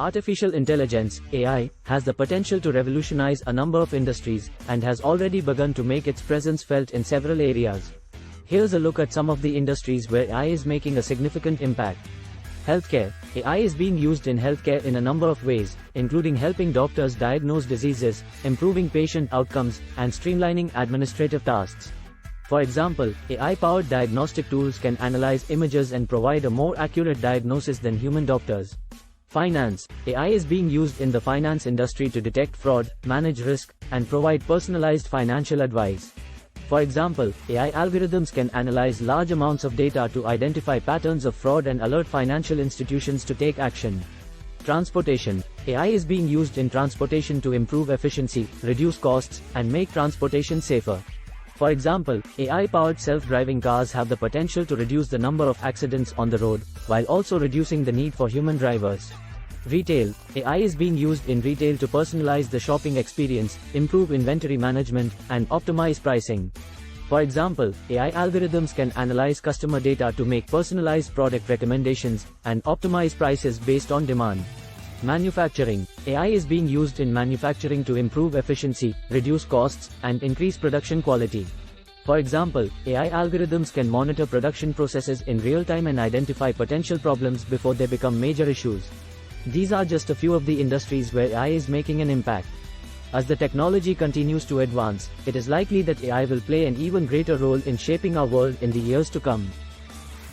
Artificial intelligence, AI, has the potential to revolutionize a number of industries, and has already begun to make its presence felt in several areas. Here's a look at some of the industries where AI is making a significant impact. Healthcare. AI is being used in healthcare in a number of ways, including helping doctors diagnose diseases, improving patient outcomes, and streamlining administrative tasks. For example, AI-powered diagnostic tools can analyze images and provide a more accurate diagnosis than human doctors. Finance. AI is being used in the finance industry to detect fraud, manage risk, and provide personalized financial advice. For example, AI algorithms can analyze large amounts of data to identify patterns of fraud and alert financial institutions to take action. Transportation. AI is being used in transportation to improve efficiency, reduce costs, and make transportation safer. For example, AI-powered self-driving cars have the potential to reduce the number of accidents on the road, while also reducing the need for human drivers. Retail. AI is being used in retail to personalize the shopping experience, improve inventory management, and optimize pricing. For example, AI algorithms can analyze customer data to make personalized product recommendations, and optimize prices based on demand. Manufacturing. AI is being used in manufacturing to improve efficiency, reduce costs, and increase production quality. For example, AI algorithms can monitor production processes in real time and identify potential problems before they become major issues. These are just a few of the industries where AI is making an impact. As the technology continues to advance, it is likely that AI will play an even greater role in shaping our world in the years to come.